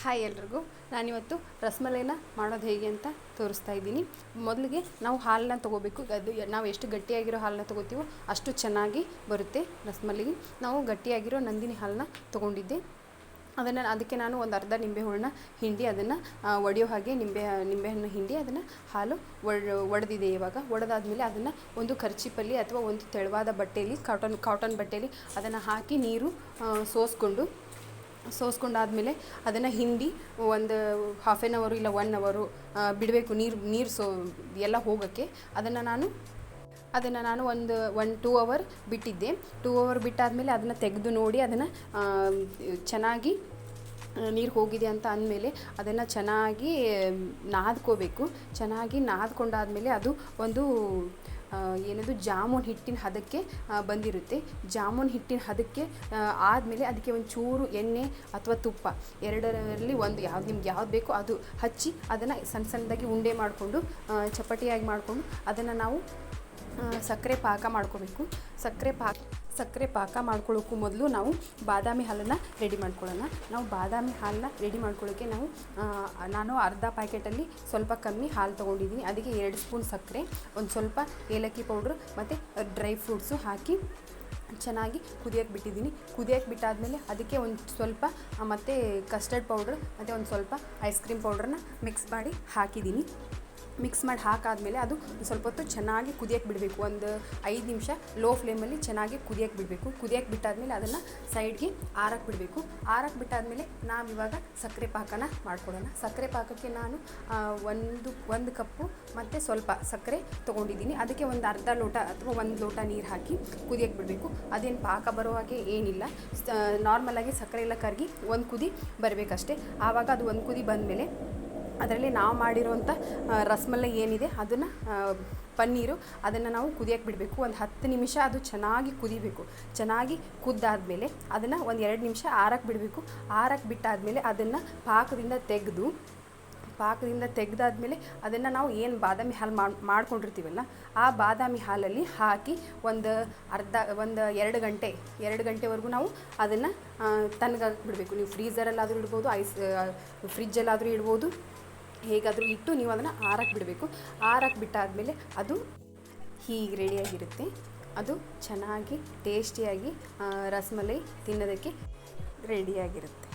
Hi ಎಲ್ರಿಗೂ, ನಾನಿವತ್ತು ರಸಮಲೈನ ಮಾಡೋದು ಹೇಗೆ ಅಂತ ತೋರಿಸ್ತಾ ಇದ್ದೀನಿ. ಮೊದಲಿಗೆ ನಾವು ಹಾಲನ್ನ ತೊಗೋಬೇಕು. ಅದು ನಾವು ಎಷ್ಟು ಗಟ್ಟಿಯಾಗಿರೋ ಹಾಲನ್ನ ತೊಗೋತೀವೋ ಅಷ್ಟು ಚೆನ್ನಾಗಿ ಬರುತ್ತೆ ರಸಮಲೈ. ನಾವು ಗಟ್ಟಿಯಾಗಿರೋ ನಂದಿನಿ ಹಾಲನ್ನ ತೊಗೊಂಡಿದ್ದೆ. ಅದಕ್ಕೆ ನಾನು ಒಂದು ಅರ್ಧ ನಿಂಬೆಹಣ್ಣು ಹಿಂಡಿ ಅದನ್ನು ಒಡೆಯೋ ಹಾಗೆ ನಿಂಬೆಹಣ್ಣು ಹಿಂಡಿ ಅದನ್ನು ಹಾಲು ಒಡೆದಿದೆ. ಇವಾಗ ಒಡೆದಾದ್ಮೇಲೆ ಅದನ್ನು ಒಂದು ಕರ್ಚಿಪಲ್ಲಿ ಅಥವಾ ಒಂದು ತೆಳುವಾದ ಬಟ್ಟೆಯಲ್ಲಿ ಕಾಟನ್ ಬಟ್ಟೆಯಲ್ಲಿ ಅದನ್ನು ಹಾಕಿ ನೀರು ಸೋಸ್ಕೊಂಡಾದಮೇಲೆ ಅದನ್ನು ಹಿಂಡಿ ಒಂದು ಹಾಫ್ ಆನ್ ಅವರು ಇಲ್ಲ 1 ಅವರು ಬಿಡಬೇಕು. ನೀರು ಎಲ್ಲ ಹೋಗೋಕ್ಕೆ. ಅದನ್ನು ನಾನು ಒಂದು 2 ಅವರ್ ಬಿಟ್ಟಿದ್ದೆ. 2 ಅವರ್ ಬಿಟ್ಟಾದಮೇಲೆ ಅದನ್ನು ತೆಗೆದು ನೋಡಿ ಅದನ್ನು ಚೆನ್ನಾಗಿ ನೀರು ಹೋಗಿದೆ ಅಂತ ಅಂದಮೇಲೆ ಅದನ್ನು ಚೆನ್ನಾಗಿ ನಾದ್ಕೋಬೇಕು. ಚೆನ್ನಾಗಿ ನಾದ್ಕೊಂಡಾದಮೇಲೆ ಅದು ಒಂದು ಏನದು ಜಾಮೂನ್ ಹಿಟ್ಟಿನ ಹದಕ್ಕೆ ಬಂದಿರುತ್ತೆ. ಜಾಮೂನ್ ಹಿಟ್ಟಿನ ಹದಕ್ಕೆ ಆದಮೇಲೆ ಅದಕ್ಕೆ ಒಂದು ಚೂರು ಎಣ್ಣೆ ಅಥವಾ ತುಪ್ಪ ಎರಡರಲ್ಲಿ ಒಂದು ನಿಮ್ಗೆ ಯಾವ್ದು ಬೇಕೋ ಅದು ಹಚ್ಚಿ ಅದನ್ನು ಸಣ್ಣದಾಗಿ ಉಂಡೆ ಮಾಡಿಕೊಂಡು ಚಪಾಟಿಯಾಗಿ ಮಾಡಿಕೊಂಡು ಅದನ್ನು ನಾವು ಸಕ್ಕರೆ ಪಾಕ ಮಾಡ್ಕೋಬೇಕು. ಸಕ್ಕರೆ ಪಾಕ ಮಾಡ್ಕೊಳ್ಳೋಕ್ಕೂ ಮೊದಲು ನಾವು ಬಾದಾಮಿ ಹಾಲನ್ನು ರೆಡಿ ಮಾಡ್ಕೊಳ್ಳೋಣ. ನಾವು ಬಾದಾಮಿ ಹಾಲನ್ನ ರೆಡಿ ಮಾಡ್ಕೊಳ್ಳೋಕ್ಕೆ ನಾನು ಅರ್ಧ ಪ್ಯಾಕೆಟಲ್ಲಿ ಸ್ವಲ್ಪ ಕಮ್ಮಿ ಹಾಲು ತೊಗೊಂಡಿದ್ದೀನಿ. ಅದಕ್ಕೆ 2 ಸ್ಪೂನ್ ಸಕ್ಕರೆ, ಒಂದು ಸ್ವಲ್ಪ ಏಲಕ್ಕಿ ಪೌಡ್ರ್ ಮತ್ತು ಡ್ರೈ ಫ್ರೂಟ್ಸು ಹಾಕಿ ಚೆನ್ನಾಗಿ ಕುದಿಯೋಕ್ಕೆ ಬಿಟ್ಟಿದ್ದೀನಿ. ಕುದಿಯೋಕ್ಕೆ ಬಿಟ್ಟಾದಮೇಲೆ ಅದಕ್ಕೆ ಒಂದು ಸ್ವಲ್ಪ ಮತ್ತು ಕಸ್ಟರ್ಡ್ ಪೌಡ್ರ್ ಮತ್ತು ಒಂದು ಸ್ವಲ್ಪ ಐಸ್ ಕ್ರೀಮ್ ಪೌಡ್ರನ್ನ ಮಿಕ್ಸ್ ಮಾಡಿ ಹಾಕಿದ್ದೀನಿ. ಮಿಕ್ಸ್ ಮಾಡಿ ಹಾಕಾದಮೇಲೆ ಅದು ಸ್ವಲ್ಪ ಹೊತ್ತು ಚೆನ್ನಾಗಿ ಕುದಿಯೋಕ್ಕೆ ಬಿಡಬೇಕು. ಒಂದು 5 ನಿಮಿಷ ಲೋ ಫ್ಲೇಮಲ್ಲಿ ಚೆನ್ನಾಗಿ ಕುದಿಯೋಕ್ಕೆ ಬಿಡಬೇಕು. ಕುದಿಯೋಕ್ಕೆ ಬಿಟ್ಟಾದಮೇಲೆ ಅದನ್ನು ಸೈಡ್ಗೆ ಆರಕ್ಕೆ ಬಿಡಬೇಕು. ಆರಕ್ಕೆ ಬಿಟ್ಟಾದಮೇಲೆ ನಾವಿವಾಗ ಸಕ್ಕರೆ ಪಾಕನ ಮಾಡ್ಕೊಳ್ಳೋಣ. ಸಕ್ಕರೆ ಪಾಕಕ್ಕೆ ನಾನು ಒಂದು ಕಪ್ಪು ಮತ್ತು ಸ್ವಲ್ಪ ಸಕ್ಕರೆ ತೊಗೊಂಡಿದ್ದೀನಿ. ಅದಕ್ಕೆ ಒಂದು ಅರ್ಧ ಲೋಟ ಅಥವಾ 1 ಲೋಟ ನೀರು ಹಾಕಿ ಕುದಿಯೋಕ್ಕೆ ಬಿಡಬೇಕು. ಅದೇನು ಪಾಕ ಬರೋ ಹಾಗೆ ಏನಿಲ್ಲ. ನಾರ್ಮಲಾಗಿ ಸಕ್ಕರೆ ಎಲ್ಲ ಕರಗಿ ಒಂದು ಕುದಿ ಬರಬೇಕಷ್ಟೆ. ಆವಾಗ ಅದು ಒಂದು ಕುದಿ ಬಂದಮೇಲೆ ಅದರಲ್ಲಿ ನಾವು ಮಾಡಿರೋಂಥ ರಸಮಲೈ ಏನಿದೆ ಅದನ್ನು ಪನ್ನೀರು ಅದನ್ನು ನಾವು ಕುದಿಯೋಕ್ಕೆ ಬಿಡಬೇಕು. ಒಂದು 10 ನಿಮಿಷ ಅದು ಚೆನ್ನಾಗಿ ಕುದಿಬೇಕು. ಚೆನ್ನಾಗಿ ಕುದ್ದಾದಮೇಲೆ ಅದನ್ನು ಒಂದು 2 ನಿಮಿಷ ಆರಕ್ಕೆ ಬಿಡಬೇಕು. ಆರಕ್ಕೆ ಬಿಟ್ಟಾದಮೇಲೆ ಅದನ್ನು ಪಾಕದಿಂದ ತೆಗೆದಾದ್ಮೇಲೆ ಅದನ್ನು ನಾವು ಏನು ಬಾದಾಮಿ ಹಾಲು ಮಾಡ್ಕೊಂಡಿರ್ತೀವಲ್ಲ ಆ ಬಾದಾಮಿ ಹಾಲಲ್ಲಿ ಹಾಕಿ ಒಂದು 2 ಗಂಟೆವರೆಗೂ ನಾವು ಅದನ್ನು ತಣ್ಣಗಾಗಕ್ಕೆ ಬಿಡಬೇಕು. ನೀವು ಫ್ರೀಝರಲ್ಲಾದರೂ ಇಡ್ಬೋದು, ಫ್ರಿಜ್ಜಲ್ಲಾದರೂ ಇಡ್ಬೋದು. ಹೇಗಾದರೂ ಇಟ್ಟು ನೀವು ಅದನ್ನು ಆರಕ್ಕೆ ಬಿಡಬೇಕು. ಆರಕ್ಕೆ ಬಿಟ್ಟಾದಮೇಲೆ ಅದು ಹೀಗೆ ರೆಡಿಯಾಗಿರುತ್ತೆ. ಅದು ಚೆನ್ನಾಗಿ ಟೇಸ್ಟಿಯಾಗಿ ರಸಮಲೈ ತಿನ್ನೋದಕ್ಕೆ ರೆಡಿಯಾಗಿರುತ್ತೆ.